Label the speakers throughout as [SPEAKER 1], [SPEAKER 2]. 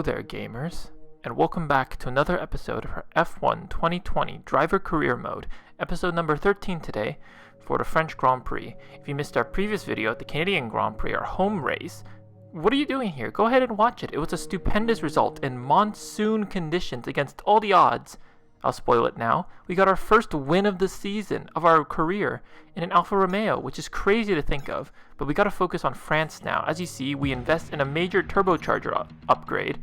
[SPEAKER 1] there, gamers, and welcome back to another episode of our F1 2020 Driver Career Mode, episode number 13 today for the French Grand Prix. If you missed our previous video at the Canadian Grand Prix, our home race, what are you doing here? Go ahead and watch it. It was a stupendous result in monsoon conditions against all the odds. I'll spoil it now. We got our first win of the season, of our career, in an Alfa Romeo, which is crazy to think of, but we gotta focus on France now. As you see, we invest in a major turbocharger upgrade,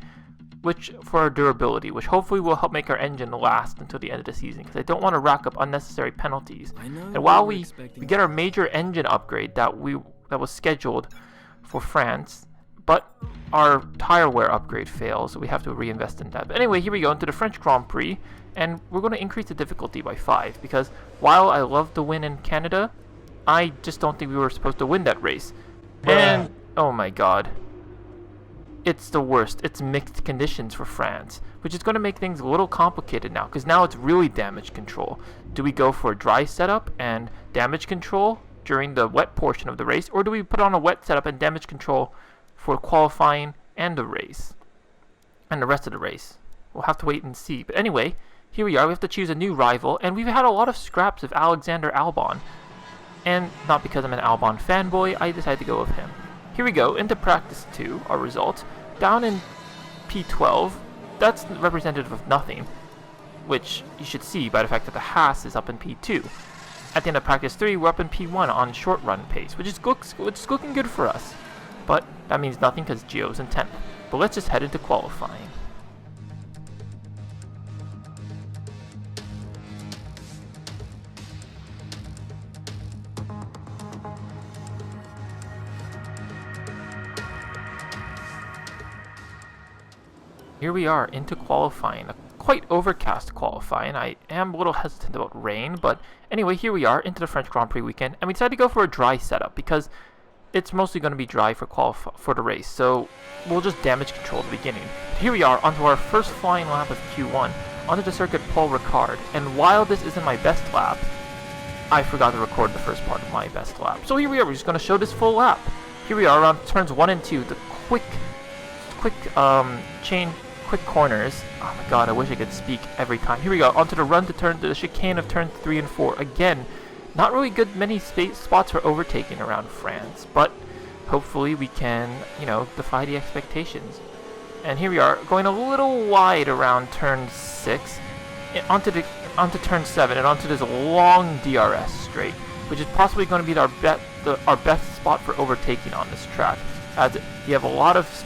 [SPEAKER 1] which for our durability, which hopefully will help make our engine last until the end of the season, because I don't want to rack up unnecessary penalties. And while we get our major engine upgrade that was scheduled for France, but our tire wear upgrade fails, so we have to reinvest in that. But anyway, here we go into the French Grand Prix, and we're going to increase the difficulty by 5, because while I love the win in Canada, I just don't think we were supposed to win that race. And, oh my god. It's the worst. It's mixed conditions for France, which is going to make things a little complicated now, because now it's really damage control. Do we go for a dry setup and damage control during the wet portion of the race, or do we put on a wet setup and damage control for qualifying and the race, and the rest of the race? We'll have to wait and see. But anyway, here we are. We have to choose a new rival, and we've had a lot of scraps of Alexander Albon. And not because I'm an Albon fanboy, I decided to go with him. Here we go, into practice 2, our results. Down in P12, that's representative of nothing, which you should see by the fact that the Haas is up in P2. At the end of practice 3, we're up in P1 on short run pace, which is looking good for us. But that means nothing because Gio's in 10th. But let's just head into qualifying. Here we are into qualifying, a quite overcast qualifying. I am a little hesitant about rain, but anyway, here we are into the French Grand Prix weekend, and we decided to go for a dry setup because it's mostly going to be dry for the race, so we'll just damage control at the beginning. Here we are onto our first flying lap of Q1, onto the circuit Paul Ricard, and while this isn't my best lap, I forgot to record the first part of my best lap. So here we are, we're just going to show this full lap. Here we are around turns 1 and 2, the quick corners. Oh my god, I wish I could speak every time. Here we go, onto the run to the chicane of turns 3 and 4. Again, not really many spots for overtaking around France, but hopefully we can, defy the expectations. And here we are, going a little wide around turn 6, onto turn 7, and onto this long DRS straight, which is possibly going to be our best spot for overtaking on this track, as you have a lot of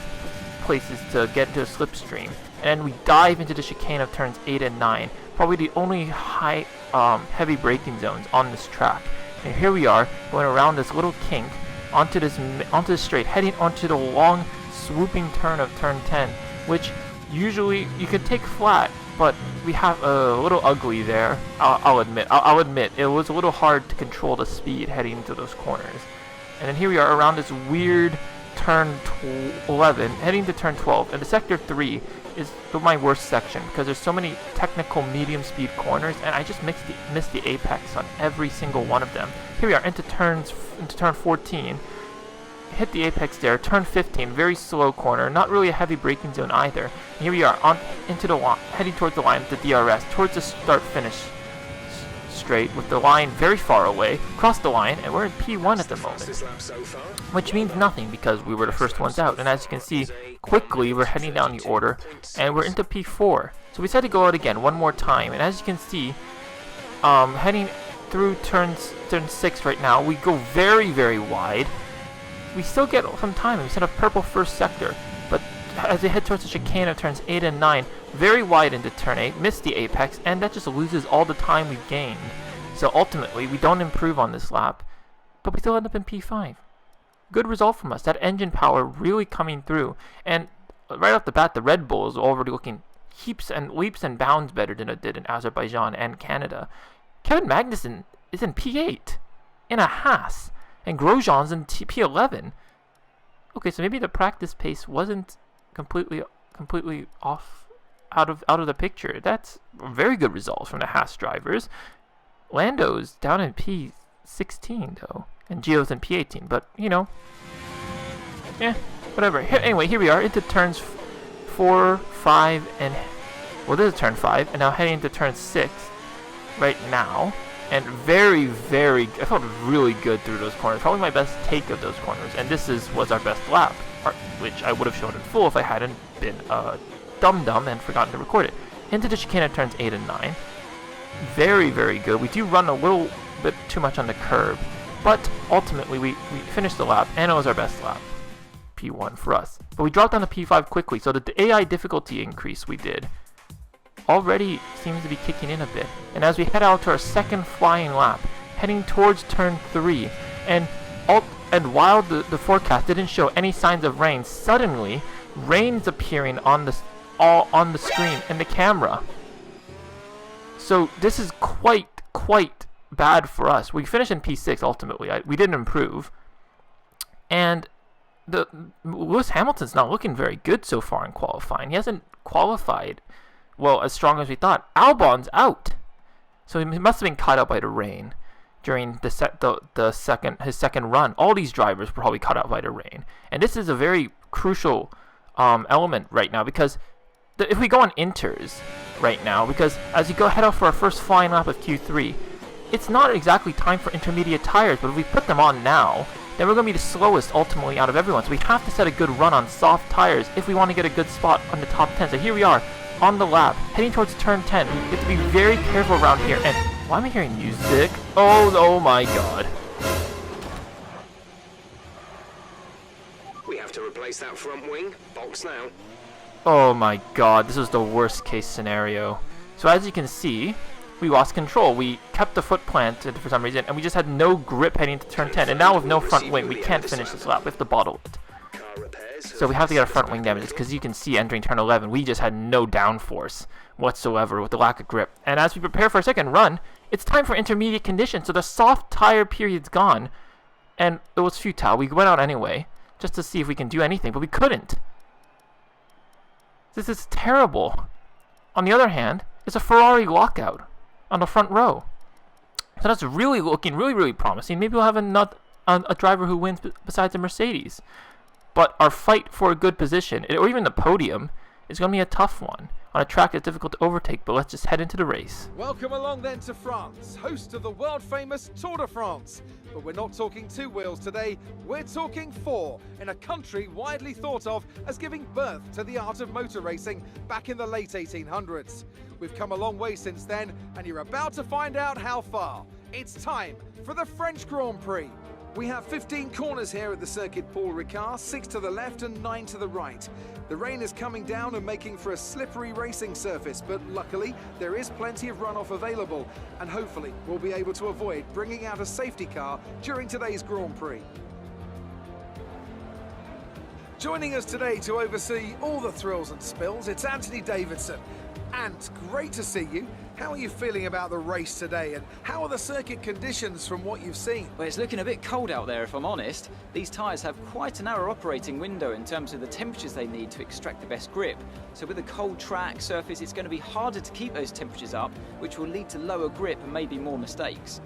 [SPEAKER 1] places to get into a slipstream, and we dive into the chicane of turns 8 and 9, probably the only heavy braking zones on this track. And here we are going around this little kink onto this straight, heading onto the long swooping turn of turn 10, which usually you could take flat, but we have a little ugly there. I'll admit it was a little hard to control the speed heading into those corners. And then here we are around this weird turn 11, heading to turn 12, and the sector 3 is my worst section because there's so many technical medium speed corners, and I just missed the apex on every single one of them. Here we are into turn 14, hit the apex there. Turn 15, very slow corner, not really a heavy braking zone either. And here we are into the line, heading towards the line with the DRS, towards the start finish straight with the line very far away, cross the line, and we're in P1 at the moment, which means nothing because we were the first ones out. And as you can see, quickly we're heading down the order, and we're into P4. So we decided to go out again one more time, and as you can see, heading through turn 6 right now, we go very, very wide. We still get some time, we set a purple first sector, but as they head towards the chicane of turns 8 and 9, very wide into turn 8, miss the apex, and that just loses all the time we've gained. So ultimately, we don't improve on this lap, but we still end up in P5. Good result from us. That engine power really coming through, and right off the bat, the Red Bull is already looking leaps and bounds better than it did in Azerbaijan and Canada. Kevin Magnussen is in P8 in a Haas, and Grosjean's in P11. Okay, so maybe the practice pace wasn't completely off out of the picture. That's a very good result from the Haas drivers. Lando's down in P16 though, and Gio's in P18. But whatever. Anyway, here we are into turns 4, 5, and... Well, this is turn 5, and now heading into turn 6 right now. And very, very... I felt really good through those corners. Probably my best take of those corners. And this was our best lap, which I would have shown in full if I hadn't been dumb and forgotten to record it. Into the chicane of turns 8 and 9. Very, very good. We do run a little bit too much on the curb, but ultimately we finished the lap, and it was our best lap. P1 for us. But we dropped down to P5 quickly, so the AI difficulty increase we did already seems to be kicking in a bit. And as we head out to our second flying lap, heading towards turn 3, and while the forecast didn't show any signs of rain, suddenly rain's appearing on the screen and the camera. So this is quite bad for us. We finished in P6 ultimately. We didn't improve, and Lewis Hamilton's not looking very good so far in qualifying. He hasn't qualified well as strong as we thought. Albon's out, so he must have been caught up by the rain during his second run. All these drivers were probably caught up by the rain, and this is a very crucial element right now, because if we go on inters right now, because as you head out for our first flying lap of Q3, it's not exactly time for intermediate tires, but if we put them on now, then we're going to be the slowest ultimately out of everyone. So we have to set a good run on soft tires if we want to get a good spot on the top 10. So here we are on the lap, heading towards turn 10. We have to be very careful around here. And why am I hearing music? Oh my god.
[SPEAKER 2] We have to replace that front wing. Box now.
[SPEAKER 1] Oh my god, this was the worst case scenario. So as you can see, we lost control. We kept the foot planted for some reason, and we just had no grip heading into turn 10. And now with no front wing, we can't finish this lap. We have to bottle it. So we have to get our front wing damages, because you can see entering turn 11, we just had no downforce whatsoever with the lack of grip. And as we prepare for our second run, it's time for intermediate conditions. So the soft tire period's gone, and it was futile. We went out anyway, just to see if we can do anything, but we couldn't. This is terrible. On the other hand, it's a Ferrari lockout on the front row. So that's really looking really promising. Maybe we'll have a driver who wins besides the Mercedes. But our fight for a good position, or even the podium, is going to be a tough one on a track that's difficult to overtake. But let's just head into the race.
[SPEAKER 3] Welcome along then to France, host of the world-famous Tour de France. But we're not talking 2 wheels today, we're talking 4, in a country widely thought of as giving birth to the art of motor racing back in the late 1800s. We've come a long way since then, and you're about to find out how far. It's time for the French Grand Prix. We have 15 corners here at the circuit Paul Ricard, 6 to the left and 9 to the right. The rain is coming down and making for a slippery racing surface, but luckily there is plenty of runoff available, and hopefully we'll be able to avoid bringing out a safety car during today's Grand Prix. Joining us today to oversee all the thrills and spills, it's Anthony Davidson. And great to see you. How are you feeling about the race today, and how are the circuit conditions from what you've seen?
[SPEAKER 4] Well, it's looking a bit cold out there, if I'm honest. These tyres have quite a narrow operating window in terms of the temperatures they need to extract the best grip. So with a cold track surface, it's going to be harder to keep those temperatures up, which will lead to lower grip and maybe more mistakes.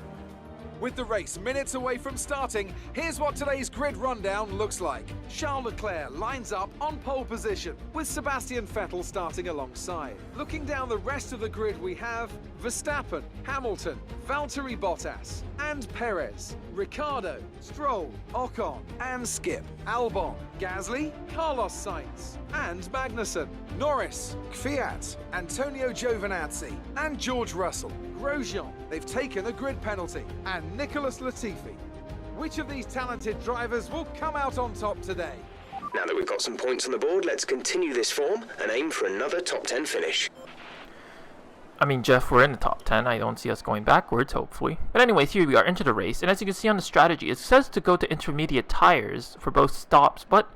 [SPEAKER 3] With the race minutes away from starting, here's what today's grid rundown looks like. Charles Leclerc lines up on pole position, with Sebastian Vettel starting alongside. Looking down the rest of the grid, we have Verstappen, Hamilton, Valtteri Bottas, and Perez, Ricciardo, Stroll, Ocon, and Skip, Albon, Gasly, Carlos Sainz, and Magnussen, Norris, Kvyat, Antonio Giovinazzi, and George Russell, Grosjean. They've taken a grid penalty, and Nicholas Latifi. Which of these talented drivers will come out on top today?
[SPEAKER 2] Now that we've got some points on the board, let's continue this form and aim for another top 10 finish.
[SPEAKER 1] I mean, Jeff, we're in the top 10. I don't see us going backwards, hopefully. But anyways, here we are into the race. And as you can see on the strategy, it says to go to intermediate tires for both stops. But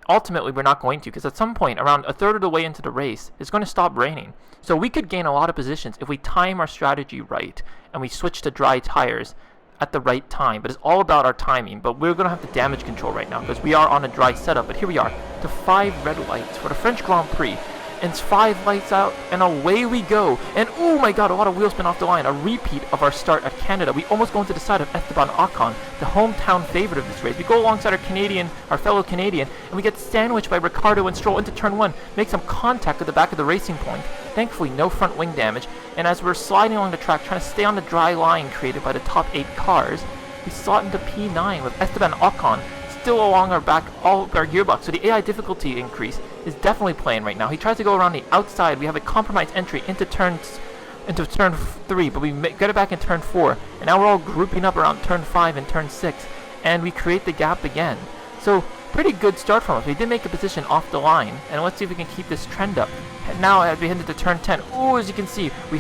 [SPEAKER 1] ultimately, we're not going to, because at some point, around a third of the way into the race, it's going to stop raining. So we could gain a lot of positions if we time our strategy right and we switch to dry tires at the right time. But it's all about our timing. But we're going to have the damage control right now because we are on a dry setup. But here we are, to 5 red lights for the French Grand Prix. and 5 lights out, and away we go. And oh my god, a lot of wheel spin off the line. A repeat of our start at Canada. We almost go into the side of Esteban Ocon, the hometown favorite of this race. We go alongside our fellow Canadian, and we get sandwiched by Ricciardo and Stroll into turn 1. Make some contact at the back of the racing point. Thankfully, no front wing damage. And as we're sliding along the track, trying to stay on the dry line created by the top 8 cars, we slot into P9 with Esteban Ocon still along our back, all our gearbox. So the AI difficulty increase is definitely playing right now. He tries to go around the outside. We have a compromised entry into turn 3, but we get it back in turn 4. And now we're all grouping up around turn 5 and turn 6, and we create the gap again. So pretty good start from us. We did make a position off the line, and let's see if we can keep this trend up. And now as we head into turn 10, oh, as you can see, we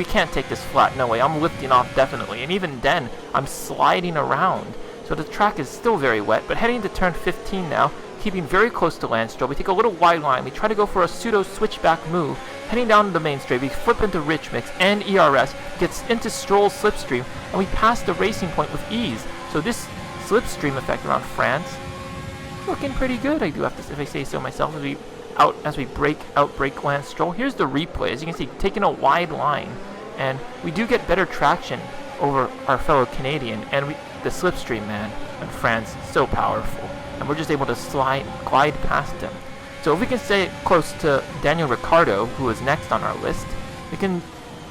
[SPEAKER 1] can't take this flat. No way. I'm lifting off definitely, and even then, I'm sliding around. So the track is still very wet, but heading into turn 15 now, keeping very close to Lance Stroll. We take a little wide line. We try to go for a pseudo switchback move. Heading down the main straight, we flip into Rich Mix and ERS, gets into Stroll's slipstream, and we pass the racing point with ease. So this slipstream effect around France, looking pretty good, I do have to, if I say so myself, as we break Lance Stroll. Here's the replay. As you can see, taking a wide line, and we do get better traction over our fellow Canadian, and the slipstream, man, in France, so powerful, and we're just able to glide past him. So if we can stay close to Daniel Ricciardo, who is next on our list, we can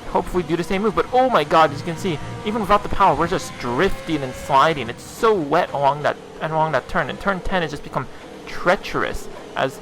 [SPEAKER 1] hopefully do the same move. But oh my god, as you can see, even without the power, we're just drifting and sliding. It's so wet along that turn, and turn 10 has just become treacherous, as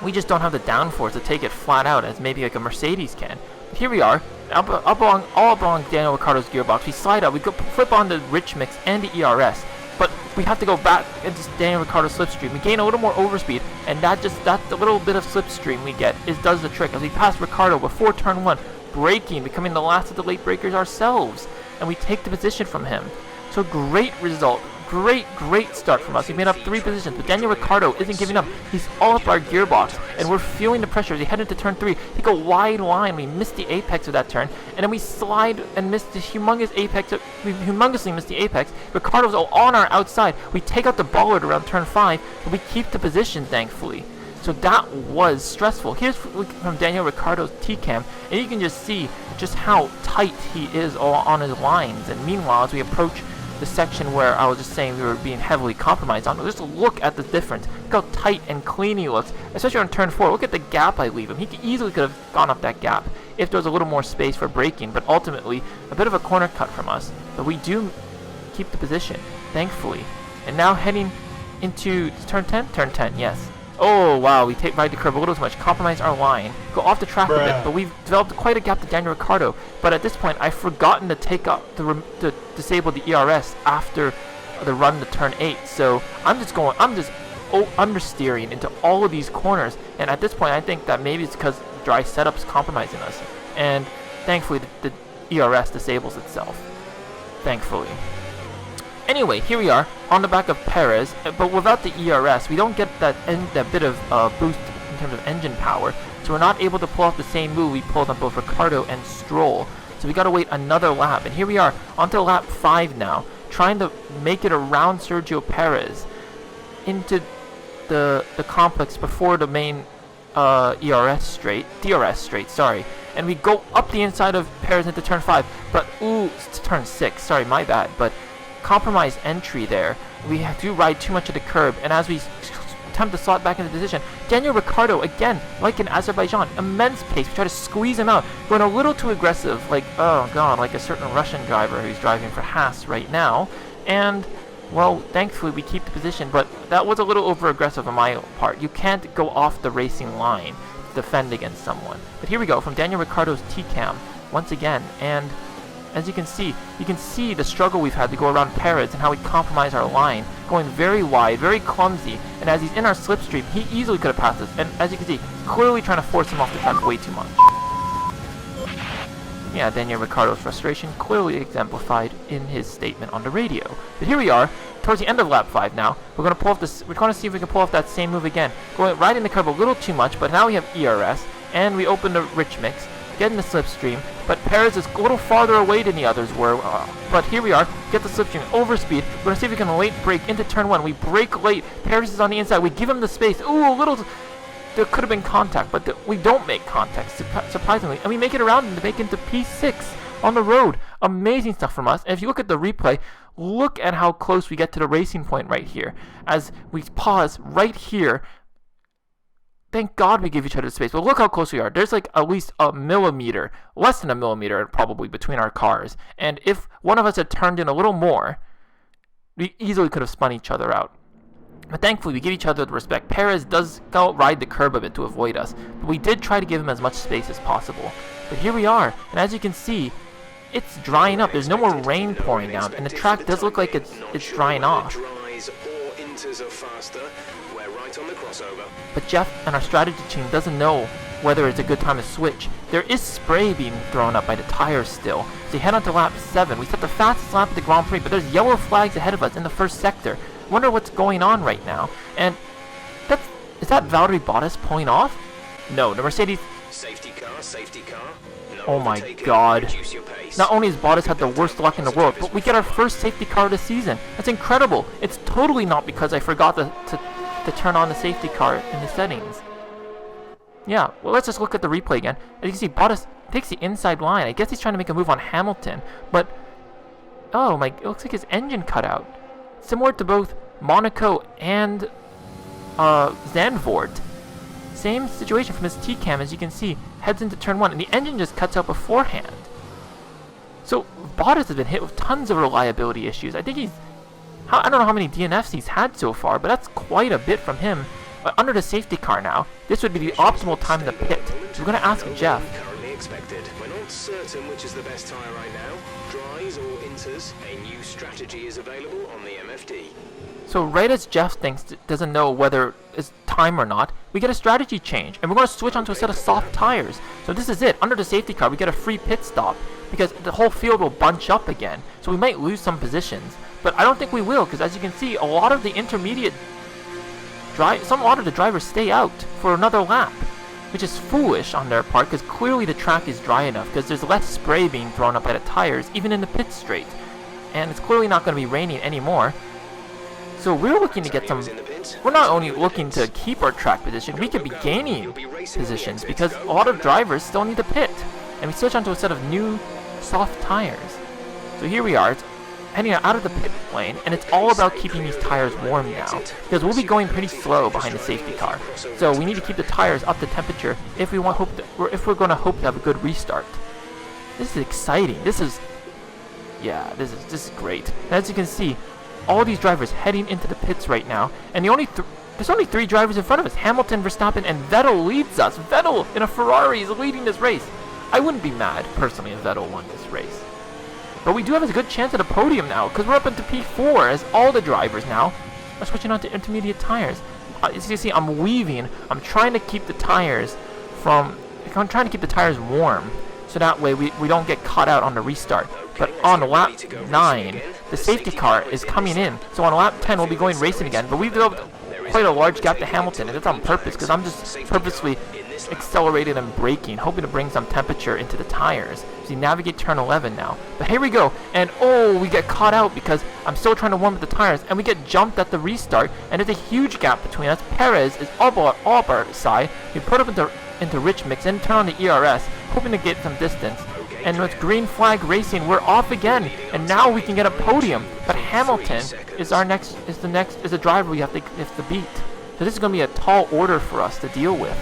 [SPEAKER 1] we just don't have the downforce to take it flat out as maybe like a Mercedes can. But here we are, up along Daniel Ricciardo's gearbox. We slide out, we go flip on the Rich Mix and the ERS, but we have to go back into Daniel Ricciardo's slipstream. We gain a little more overspeed, and that the little bit of slipstream we get does the trick. As we pass Ricciardo before turn 1, braking, becoming the last of the late breakers ourselves, and we take the position from him. So great result. Great start from us. He made up 3 positions, but Daniel Ricciardo isn't giving up. He's all up our gearbox, and we're feeling the pressure as we head into turn 3. Take a wide line. We miss the apex of that turn, and then we slide and miss the humongous apex. We humongously miss the apex. Ricciardo's all on our outside. We take out the bollard around turn 5, but we keep the position, thankfully. So that was stressful. Here's from Daniel Ricciardo's T-cam, and you can just see just how tight he is all on his lines. And meanwhile, as we approach the section where I was just saying we were being heavily compromised on, just look at the difference. Look how tight and clean he looks, especially on turn 4. Look at the gap I leave him. He easily could have gone up that gap if there was a little more space for braking, but ultimately a bit of a corner cut from us. But we do keep the position, thankfully. And now heading into turn 10? Turn 10, yes. Oh wow, we ride the curb a little too much, compromise our line, go off the track a bit, but we've developed quite a gap to Daniel Ricciardo. But at this point, I've forgotten to take up to disable the ERS after the run to turn 8. So I'm just understeering into all of these corners, and at this point, I think that maybe it's because dry setup's compromising us, and thankfully the ERS disables itself. Thankfully. Anyway, here we are on the back of Perez, but without the ERS, we don't get that bit of boost in terms of engine power, so we're not able to pull off the same move we pulled on both Ricciardo and Stroll. So we got to wait another lap, and here we are onto lap 5 now, trying to make it around Sergio Perez into the complex before the main DRS straight, sorry. And we go up the inside of Perez into turn 5, but it's turn 6, sorry, my bad, but compromised entry there. We have to ride too much of the curb, and as we attempt to slot back into position, Daniel Ricciardo, again, like in Azerbaijan, immense pace. We try to squeeze him out, going a little too aggressive, like, oh god, like a certain Russian driver who's driving for Haas right now, and, well, thankfully we keep the position, but that was a little over-aggressive on my part. You can't go off the racing line to defend against someone. But here we go, from Daniel Ricciardo's T-cam, once again, and as you can see the struggle we've had to go around Perez and how we compromise our line, going very wide, very clumsy, and as he's in our slipstream, he easily could have passed us, and as you can see, clearly trying to force him off the track way too much. Yeah, Daniel Ricciardo's frustration clearly exemplified in his statement on the radio. But here we are, towards the end of lap 5 now. We're going to pull off this. We're going to see if we can pull off that same move again. Going right in the curb a little too much, but now we have ERS, and we open the Rich Mix, get in the slipstream, but Perez is a little farther away than the others were, but here we are, get the slipstream, overspeed, we're going to see if we can late brake into turn 1, we brake late, Perez is on the inside, we give him the space, there could have been contact, but we don't make contact, surprisingly. And we make it around and make it into P6 on the road. Amazing stuff from us. And if you look at the replay, look at how close we get to the racing point right here. As we pause right here, thank God we give each other space. But look how close we are. There's like at least a millimeter, less than a millimeter probably, between our cars. And if one of us had turned in a little more, we easily could have spun each other out. But thankfully, we give each other the respect. Perez does go ride the curb a bit to avoid us, but we did try to give him as much space as possible. But here we are, and as you can see, it's drying up. There's no more rain pouring down, and the track does look like it's drying off. But Jeff and our strategy team doesn't know whether it's a good time to switch. There is spray being thrown up by the tires still. So you head on to lap 7. We set the fastest lap of the Grand Prix, but there's yellow flags ahead of us in the first sector. Wonder what's going on right now. And is that Valtteri Bottas pulling off? No, the Mercedes.
[SPEAKER 2] Safety car.
[SPEAKER 1] Oh my God. Not only has Bottas had the worst luck in the world, but we get our first safety car of the season. That's incredible. It's totally not because I forgot to turn on the safety car in the settings. Yeah, well, let's just look at the replay again. As you can see, Bottas takes the inside line. I guess he's trying to make a move on Hamilton, but oh my, it looks like his engine cut out. Similar to both Monaco and Zandvoort. Same situation from his T-cam, as you can see, heads into turn 1, and the engine just cuts out beforehand. So Bottas has been hit with tons of reliability issues. I think I don't know how many DNFs he's had so far, but that's quite a bit from him. But under the safety car now, this would be the optimal time to pit. So we're going to ask Jeff.
[SPEAKER 2] We're not certain which is the best tyre right now. Dries or inters, a new strategy is available on the MFD.
[SPEAKER 1] So right as Jeff doesn't know whether it's time or not, we get a strategy change, and we're going to switch onto a set of soft tires. So this is it. Under the safety car, we get a free pit stop, because the whole field will bunch up again. So we might lose some positions, but I don't think we will, because as you can see, a lot of the intermediate a lot of the drivers stay out for another lap, which is foolish on their part, because clearly the track is dry enough, because there's less spray being thrown up by the tires, even in the pit straight. And it's clearly not going to be raining anymore. So we're looking to get some. We're not only looking to keep our track position, we could be gaining positions, because a lot of drivers still need to pit. And we switch onto a set of new soft tires. So here we are. It's heading out of the pit lane, and it's all about keeping these tires warm now, because we'll be going pretty slow behind the safety car. So we need to keep the tires up to temperature if we're going to hope to have a good restart. This is exciting. This is great. And as you can see, all these drivers heading into the pits right now, and there's only 3 drivers in front of us. Hamilton, Verstappen, and Vettel leads us. Vettel in a Ferrari is leading this race. I wouldn't be mad personally if Vettel won this race. But we do have a good chance at a podium now, because we're up into P4 as all the drivers now are switching on to intermediate tires. As you can see, I'm weaving. I'm trying to keep the tires warm, so that way we don't get caught out on the restart. But on lap 9, the safety car is coming in. So on lap 10, we'll be going racing again. But we've developed quite a large gap to Hamilton, and it's on purpose, because I'm just purposely accelerating and braking, hoping to bring some temperature into the tires. So you navigate turn 11 now. But here we go, and oh, we get caught out because I'm still trying to warm up the tires, and we get jumped at the restart, and there's a huge gap between us. Perez is all up our side. We put up into rich mix and turn on the ERS, hoping to get some distance. And with green flag racing, we're off again, and now we can get a podium. But Hamilton is the driver we have to beat. So this is going to be a tall order for us to deal with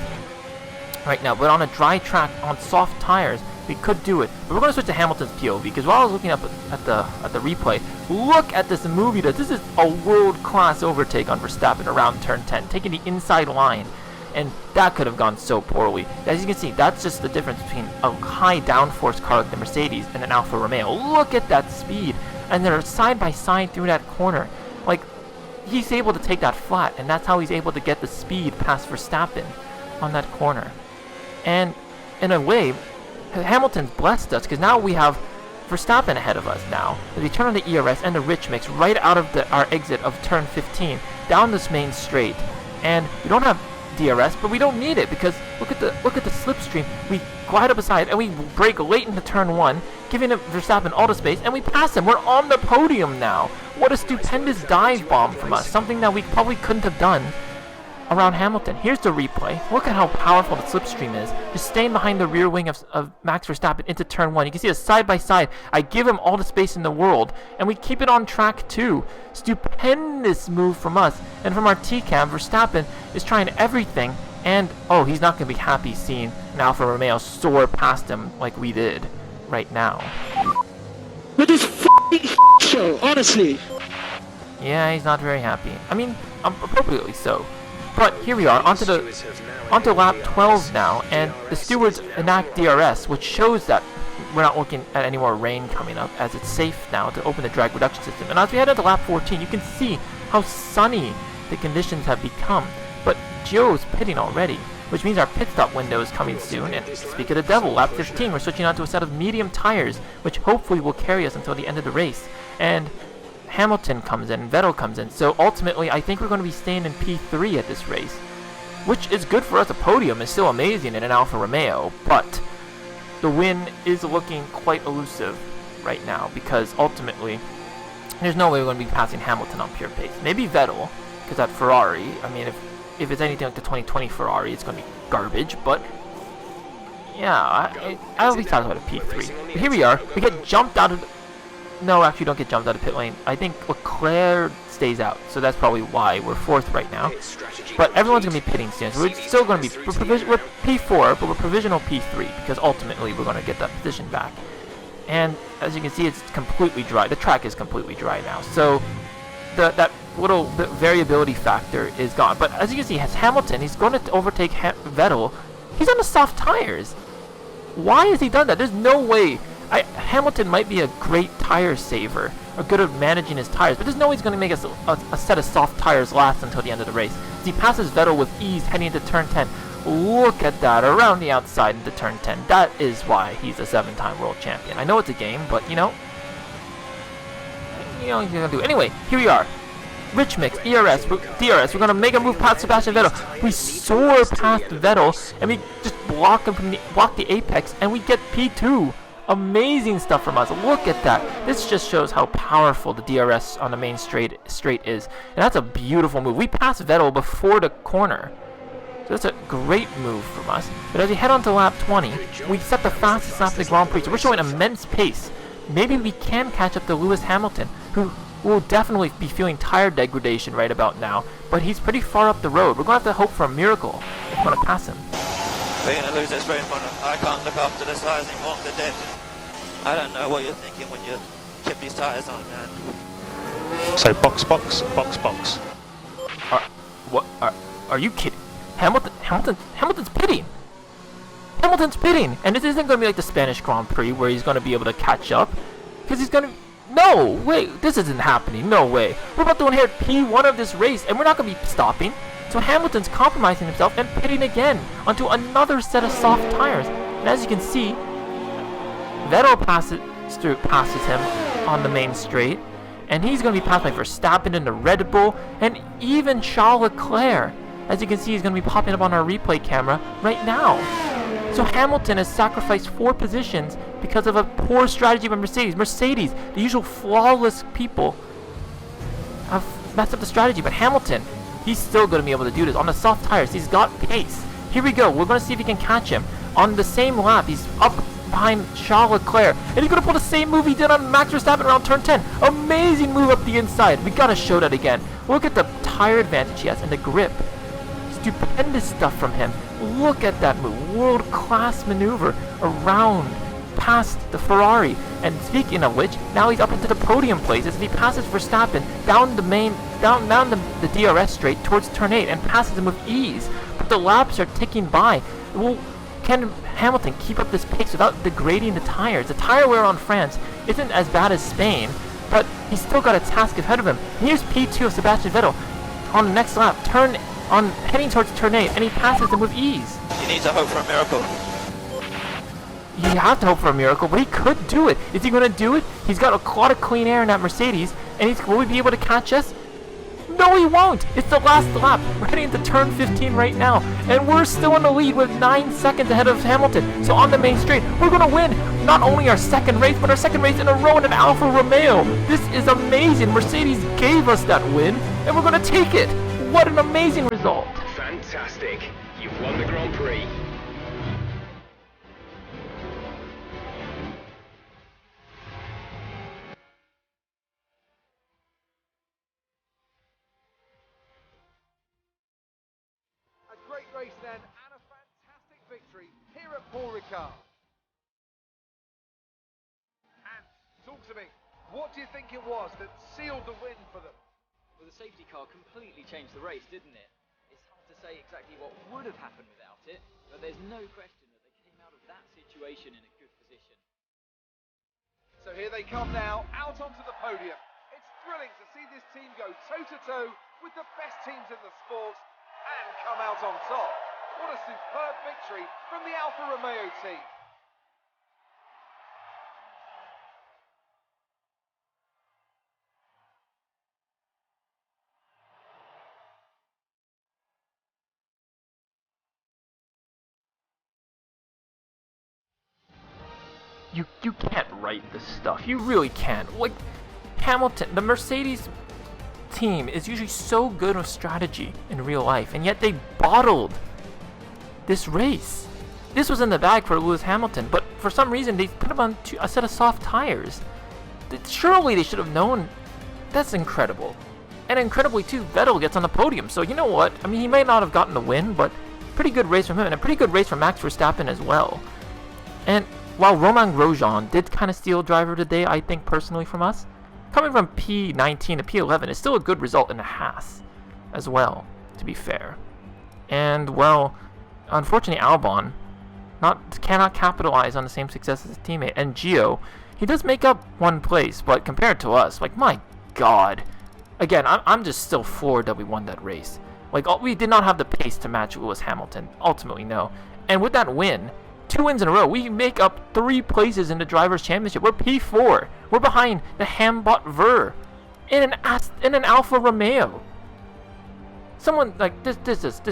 [SPEAKER 1] right now. But on a dry track on soft tires, we could do it. But we're going to switch to Hamilton's POV, because while I was looking up at the replay, look at this movie. This is a world-class overtake on Verstappen around turn 10, taking the inside line. And that could have gone so poorly. As you can see, that's just the difference between a high downforce car like the Mercedes and an Alfa Romeo. Look at that speed. And they're side by side through that corner. Like, he's able to take that flat, and that's how he's able to get the speed past Verstappen on that corner. And in a way, Hamilton's blessed us, because now we have Verstappen ahead of us now. As we turn on the ERS and the rich mix right out of our exit of turn 15 down this main straight. And we don't have DRS, but we don't need it, because look at the slipstream. We glide up a side and we brake late into turn 1, giving Verstappen all the space, and we pass him. We're on the podium now. What a stupendous dive bomb from us, something that we probably couldn't have done around Hamilton. Here's the replay. Look at how powerful the slipstream is. Just staying behind the rear wing of Max Verstappen into turn 1. You can see it side by side. I give him all the space in the world, and we keep it on track too. Stupendous move from us. And from our T-cam, Verstappen is trying everything, and oh, he's not going to be happy seeing an Alfa Romeo soar past him like we did right now.
[SPEAKER 5] With this f***ing show, honestly.
[SPEAKER 1] Yeah, he's not very happy. I mean, appropriately so. But here we are, onto lap 12 now, and the stewards enact DRS, which shows that we're not looking at any more rain coming up, as it's safe now to open the drag reduction system. And as we head into lap 14, you can see how sunny the conditions have become. But Gio's pitting already, which means our pit stop window is coming soon. And speak of the devil, lap 15, we're switching on to a set of medium tires, which hopefully will carry us until the end of the race. And Hamilton comes in, Vettel comes in, so ultimately I think we're going to be staying in P3 at this race, which is good for us. A podium is still amazing in an Alfa Romeo, but the win is looking quite elusive right now, because ultimately there's no way we're going to be passing Hamilton on pure pace. Maybe Vettel, because that Ferrari, I mean, if it's anything like the 2020 Ferrari, it's going to be garbage, but yeah, I'll be satisfied with P3. But here we are, we get jumped out of no, actually don't get jumped out of pit lane. I think Leclerc stays out, so that's probably why we're 4th right now. But everyone's going to be pitting soon, so we're still going to be, we're P4, but we're provisional P3, because ultimately we're going to get that position back. And as you can see, it's completely dry. The track is completely dry now, so that little variability factor is gone. But as you can see, has Hamilton, he's going to overtake Vettel. He's on the soft tires. Why has he done that? There's no way. Hamilton might be a great tire saver, or good at managing his tires, but there's no way he's going to make us a set of soft tires last until the end of the race. As he passes Vettel with ease heading into turn 10. Look at that, around the outside into turn 10. That is why he's a 7-time world champion. I know it's a game, but you know he's going to do it. Anyway, here we are. Rich mix, DRS, we're going to make a move past Sebastian Vettel. We soar past Vettel, and we just block him from block the apex, and we get P2. Amazing stuff from us. Look at that. This just shows how powerful the DRS on the main straight is. And that's a beautiful move. We passed Vettel before the corner. So that's a great move from us. But as we head on to lap 20, we set the fastest lap of the Grand Prix. So we're showing immense pace. Maybe we can catch up to Lewis Hamilton, who will definitely be feeling tire degradation right about now. But he's pretty far up the road. We're going to have to hope for a miracle if we're going to pass him.
[SPEAKER 6] We're going to lose this race one. I can't look after the tires anymore. They're dead. I don't know what you're thinking when you keep these tires on, man.
[SPEAKER 7] So box.
[SPEAKER 1] Are you kidding? Hamilton's pitting. Hamilton's pitting, and this isn't going to be like the Spanish Grand Prix where he's going to be able to catch up, because he's going to. No, wait, this isn't happening. No way. We're about to inherit P1 of this race, and we're not going to be stopping. So Hamilton's compromising himself and pitting again onto another set of soft tires. And as you can see, Vettel passes him on the main straight, and he's going to be passed by Verstappen in the Red Bull, and even Charles Leclerc. As you can see, he's going to be popping up on our replay camera right now. So Hamilton has sacrificed 4 positions because of a poor strategy by Mercedes. Mercedes, the usual flawless people, have messed up the strategy, but Hamilton, he's still going to be able to do this on the soft tires. He's got pace. Here we go. We're going to see if he can catch him. On the same lap, he's up behind Charles Leclerc, and he's going to pull the same move he did on Max Verstappen around turn 10. Amazing move up the inside. We got to show that again. Look at the tire advantage he has and the grip. Stupendous stuff from him. Look at that move. World-class maneuver around past the Ferrari. And speaking of which, now he's up into the podium places, and he passes Verstappen down the DRS straight towards turn 8 and passes him with ease. But the laps are ticking by. Well, can Hamilton keep up this pace without degrading the tires? The tire wear on France isn't as bad as Spain, but he's still got a task ahead of him. And here's P2 of Sebastian Vettel on the next lap, heading towards turn 8, and he passes him with ease.
[SPEAKER 6] You need to hope for a miracle.
[SPEAKER 1] You have to hope for a miracle, but he could do it. Is he going to do it? He's got a lot of clean air in that Mercedes, and will he be able to catch us? No, he won't. It's the last lap. We're heading into turn 15 right now, and we're still in the lead with 9 seconds ahead of Hamilton. So on the main straight, we're going to win not only our second race, but our second race in a row in an Alfa Romeo. This is amazing. Mercedes gave us that win, and we're going to take it. What an amazing result.
[SPEAKER 2] Fantastic. You've won the Grand Prix.
[SPEAKER 3] A great race then, and a fantastic victory here at Paul Ricard. And talk to me, what do you think it was that sealed the win for them?
[SPEAKER 4] Well, the safety car completely changed the race, didn't it? It's hard to say exactly what would have happened without it, but there's no question that they came out of that situation in a good position.
[SPEAKER 3] So here they come now, out onto the podium. It's thrilling to see this team go toe-to-toe with the best teams in the sport and come out on top. What a superb victory from the Alfa Romeo team.
[SPEAKER 1] You can't write this stuff. You really can't. Like, Hamilton, the Mercedes team is usually so good with strategy in real life, and yet they bottled this race. This was in the bag for Lewis Hamilton, but for some reason they put him on a set of soft tires. Surely they should have known. That's incredible. And incredibly too, Vettel gets on the podium. So you know what? I mean, he may not have gotten the win, but pretty good race from him, and a pretty good race from Max Verstappen as well. And while Romain Grosjean did kind of steal driver today, I think personally from us, coming from P19 to P11 is still a good result in a Haas as well, to be fair. And well, unfortunately Albon cannot capitalize on the same success as his teammate. And Gio, he does make up one place, but compared to us, like, my god. Again, I'm just still floored that we won that race. Like, we did not have the pace to match Lewis Hamilton. Ultimately, no. And with that win, 2 wins in a row, we make up 3 places in the Drivers' Championship. We're P4. We're behind the Hambot Ver in an Alfa Romeo. Someone, like, this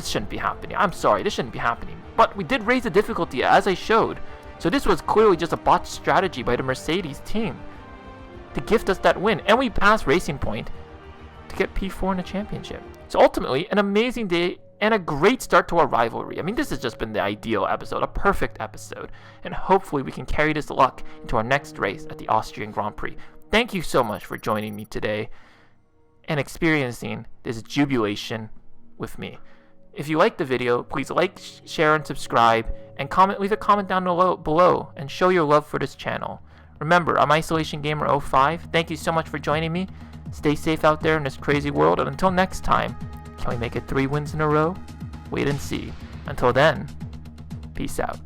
[SPEAKER 1] shouldn't be happening. I'm sorry, this shouldn't be happening. But we did raise the difficulty, as I showed. So this was clearly just a botched strategy by the Mercedes team to gift us that win. And we passed Racing Point to get P4 in the championship. So ultimately, an amazing day and a great start to our rivalry. I mean, this has just been the ideal episode, a perfect episode. And hopefully we can carry this luck into our next race at the Austrian Grand Prix. Thank you so much for joining me today and experiencing this jubilation with me. If you liked the video, please like, share, and subscribe, and leave a comment down below and show your love for this channel. Remember, I'm Isolation Gamer 05. Thank you so much for joining me. Stay safe out there in this crazy world, and until next time, can we make it 3 wins in a row? Wait and see. Until then, peace out.